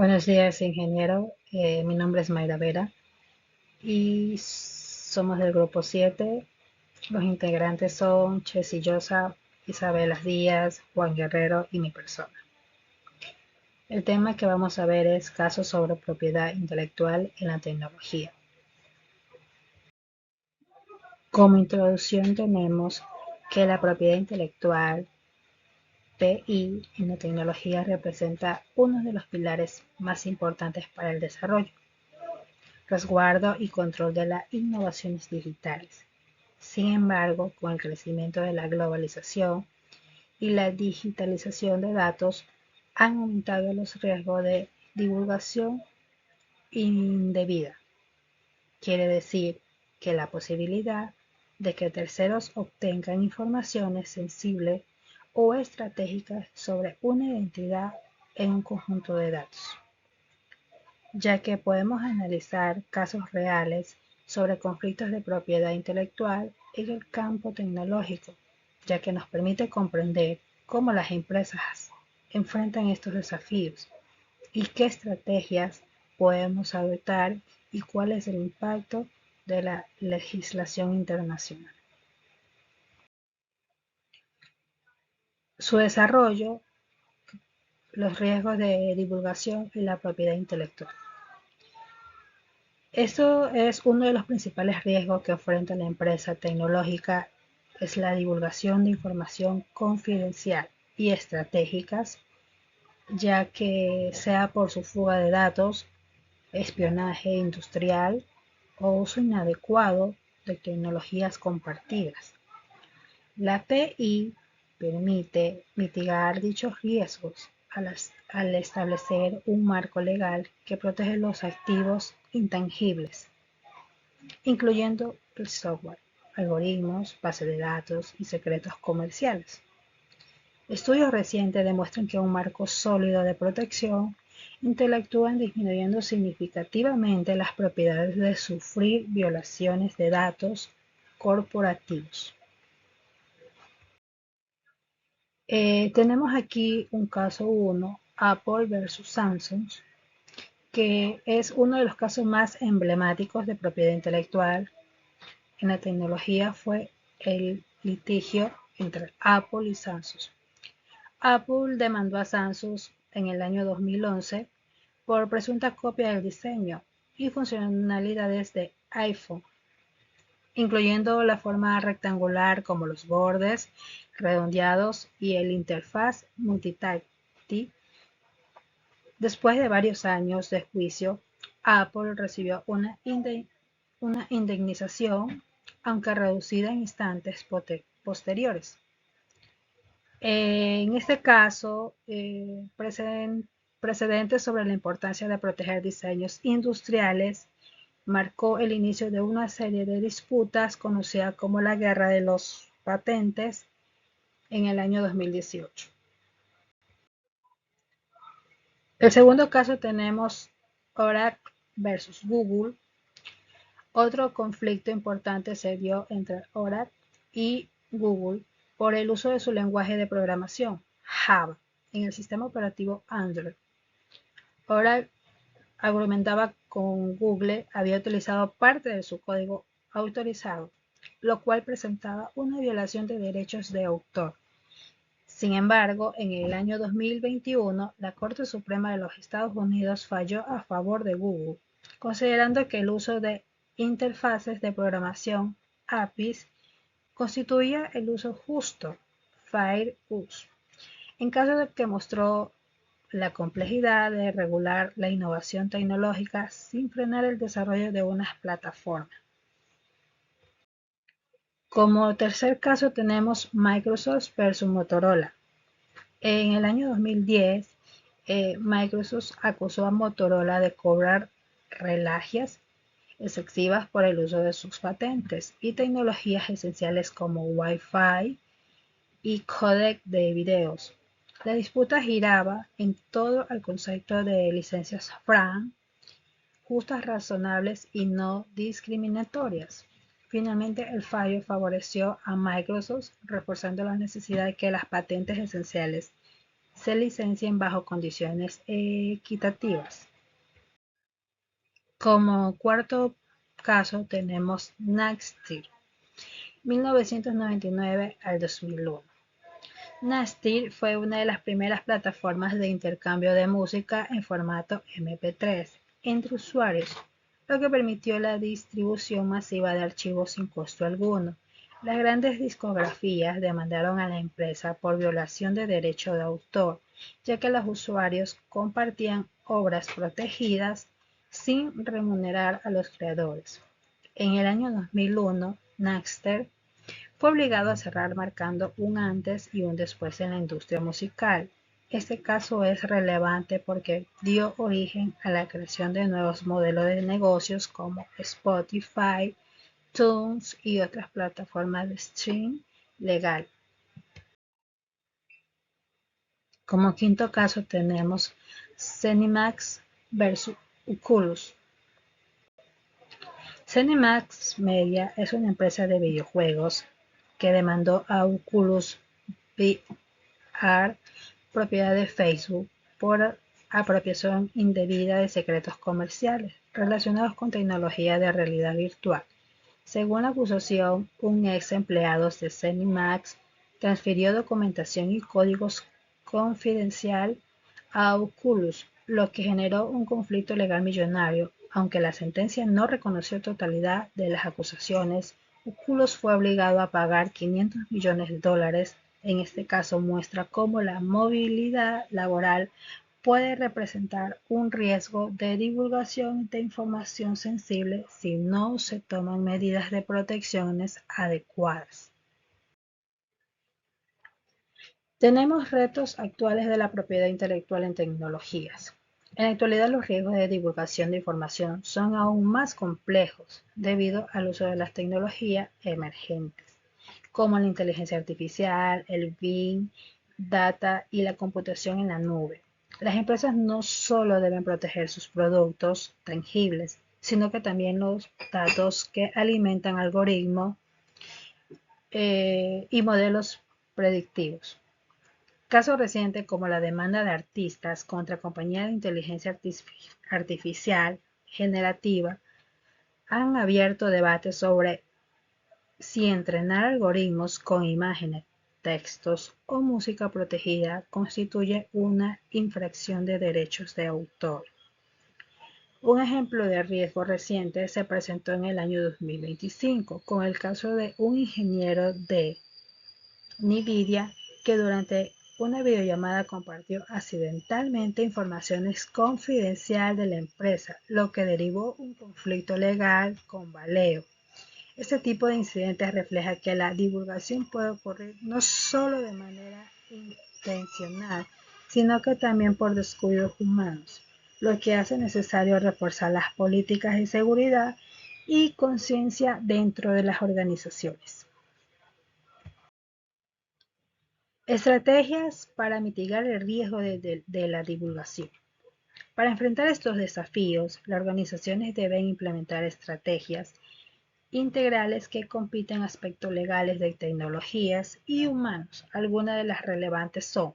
Buenos días, ingeniero. Mi nombre es Mayra Vera y somos del grupo 7. Los integrantes son Chessy Llosa, Isabela Díaz, Juan Guerrero y mi persona. El tema que vamos a ver es casos sobre propiedad intelectual en la tecnología. Como introducción tenemos que la propiedad intelectual, PI, en la tecnología representa uno de los pilares más importantes para el desarrollo, resguardo y control de las innovaciones digitales. Sin embargo, con el crecimiento de la globalización y la digitalización de datos, han aumentado los riesgos de divulgación indebida. Quiere decir que la posibilidad de que terceros obtengan informaciones sensibles o estratégicas sobre una identidad en un conjunto de datos, ya que podemos analizar casos reales sobre conflictos de propiedad intelectual en el campo tecnológico, ya que nos permite comprender cómo las empresas enfrentan estos desafíos y qué estrategias podemos adoptar y cuál es el impacto de la legislación internacional. Su desarrollo, los riesgos de divulgación y la propiedad intelectual. Esto es uno de los principales riesgos que enfrenta la empresa tecnológica, es la divulgación de información confidencial y estratégicas, ya que sea por su fuga de datos, espionaje industrial o uso inadecuado de tecnologías compartidas. La PI permite mitigar dichos riesgos al establecer un marco legal que protege los activos intangibles, incluyendo el software, algoritmos, bases de datos y secretos comerciales. Estudios recientes demuestran que un marco sólido de protección intelectúa disminuyendo significativamente las propiedades de sufrir violaciones de datos corporativos. Tenemos aquí un caso 1, Apple versus Samsung, que es uno de los casos más emblemáticos de propiedad intelectual en la tecnología. Fue el litigio entre Apple y Samsung. Apple demandó a Samsung en el año 2011 por presunta copia del diseño y funcionalidades de iPhone, incluyendo la forma rectangular como los bordes redondeados y el interfaz multitáctil. Después de varios años de juicio, Apple recibió una indemnización, aunque reducida en instantes posteriores. En este caso, precedentes sobre la importancia de proteger diseños industriales marcó el inicio de una serie de disputas conocida como la Guerra de los Patentes en el año 2018. El segundo caso tenemos Oracle versus Google. Otro conflicto importante se dio entre Oracle y Google por el uso de su lenguaje de programación, Java, en el sistema operativo Android. Oracle argumentaba con Google había utilizado parte de su código autorizado, lo cual presentaba una violación de derechos de autor. Sin embargo, en el año 2021, la Corte Suprema de los Estados Unidos falló a favor de Google, considerando que el uso de interfaces de programación APIs constituía el uso justo, fair use, en caso de que mostró la complejidad de regular la innovación tecnológica sin frenar el desarrollo de unas plataformas. Como tercer caso tenemos Microsoft versus Motorola. En el año 2010, Microsoft acusó a Motorola de cobrar relagias excesivas por el uso de sus patentes y tecnologías esenciales como Wi-Fi y códec de videos. La disputa giraba en torno al concepto de licencias FRAN, justas, razonables y no discriminatorias. Finalmente, el fallo favoreció a Microsoft, reforzando la necesidad de que las patentes esenciales se licencien bajo condiciones equitativas. Como cuarto caso tenemos Napster, 1999 al 2001. Napster fue una de las primeras plataformas de intercambio de música en formato MP3 entre usuarios, lo que permitió la distribución masiva de archivos sin costo alguno. Las grandes discografías demandaron a la empresa por violación de derecho de autor, ya que los usuarios compartían obras protegidas sin remunerar a los creadores. En el año 2001, Napster fue obligado a cerrar marcando un antes y un después en la industria musical. Este caso es relevante porque dio origen a la creación de nuevos modelos de negocios como Spotify, iTunes y otras plataformas de streaming legal. Como quinto caso tenemos ZeniMax versus Oculus. ZeniMax Media es una empresa de videojuegos que demandó a Oculus VR, propiedad de Facebook, por apropiación indebida de secretos comerciales relacionados con tecnología de realidad virtual. Según la acusación, un ex empleado de ZeniMax transfirió documentación y códigos confidencial a Oculus, lo que generó un conflicto legal millonario. Aunque la sentencia no reconoció totalidad de las acusaciones, Oculus fue obligado a pagar $500 millones. En este caso muestra cómo la movilidad laboral puede representar un riesgo de divulgación de información sensible si no se toman medidas de protecciones adecuadas. Tenemos retos actuales de la propiedad intelectual en tecnologías. En la actualidad los riesgos de divulgación de información son aún más complejos debido al uso de las tecnologías emergentes, como la inteligencia artificial, el Big Data y la computación en la nube. Las empresas no solo deben proteger sus productos tangibles, sino que también los datos que alimentan algoritmos y modelos predictivos. Casos recientes como la demanda de artistas contra compañías de inteligencia artificial generativa han abierto debates sobre si entrenar algoritmos con imágenes, textos o música protegida constituye una infracción de derechos de autor. Un ejemplo de riesgo reciente se presentó en el año 2025 con el caso de un ingeniero de NVIDIA que durante una videollamada compartió accidentalmente información confidencial de la empresa, lo que derivó un conflicto legal con Valeo. Este tipo de incidentes refleja que la divulgación puede ocurrir no solo de manera intencional, sino que también por descuidos humanos, lo que hace necesario reforzar las políticas de seguridad y conciencia dentro de las organizaciones. Estrategias para mitigar el riesgo de la divulgación. Para enfrentar estos desafíos, las organizaciones deben implementar estrategias integrales que compiten aspectos legales de tecnologías y humanos. Algunas de las relevantes son: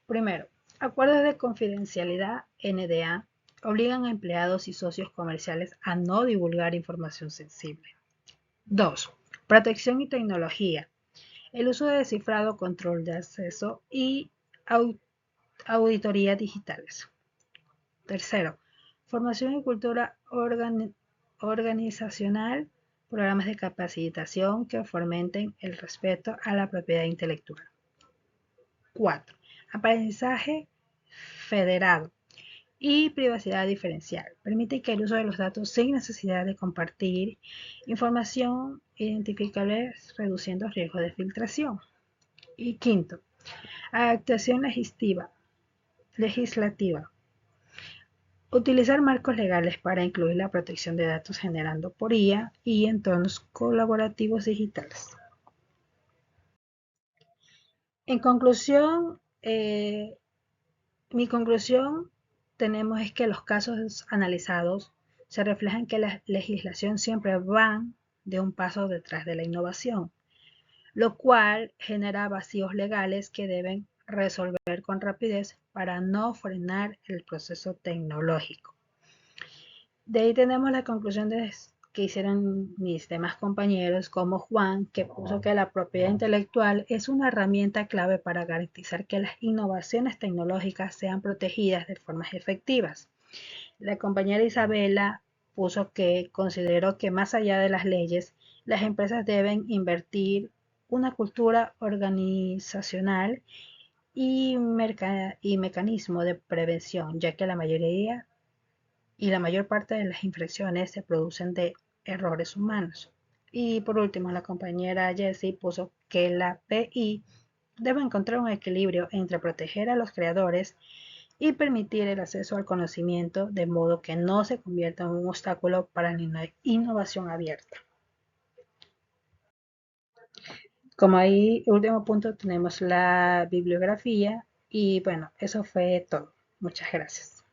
primero, acuerdos de confidencialidad (NDA) obligan a empleados y socios comerciales a no divulgar información sensible. 2. Protección y tecnología. El uso de descifrado, control de acceso y auditoría digitales. Tercero, formación y cultura organizacional, programas de capacitación que fomenten el respeto a la propiedad intelectual. 4. Aprendizaje federado y privacidad diferencial. Permite que el uso de los datos sin necesidad de compartir información identificable, reduciendo riesgos de filtración. Y quinto, actuación legislativa. Utilizar marcos legales para incluir la protección de datos generando por IA y entornos colaborativos digitales. En conclusión, mi conclusión tenemos es que los casos analizados se reflejan que la legislación siempre va de un paso detrás de la innovación, lo cual genera vacíos legales que deben resolver con rapidez para no frenar el proceso tecnológico. De ahí tenemos la conclusión que hicieron mis demás compañeros, como Juan, que puso que la propiedad intelectual es una herramienta clave para garantizar que las innovaciones tecnológicas sean protegidas de formas efectivas. La compañera Isabela puso que consideró que más allá de las leyes, las empresas deben invertir una cultura organizacional y mecanismo de prevención, ya que la mayor parte de las infracciones se producen de errores humanos. Y por último, la compañera Jessie puso que la PI debe encontrar un equilibrio entre proteger a los creadores y permitir el acceso al conocimiento de modo que no se convierta en un obstáculo para la innovación abierta. Como ahí, último punto, tenemos la bibliografía y bueno, eso fue todo. Muchas gracias.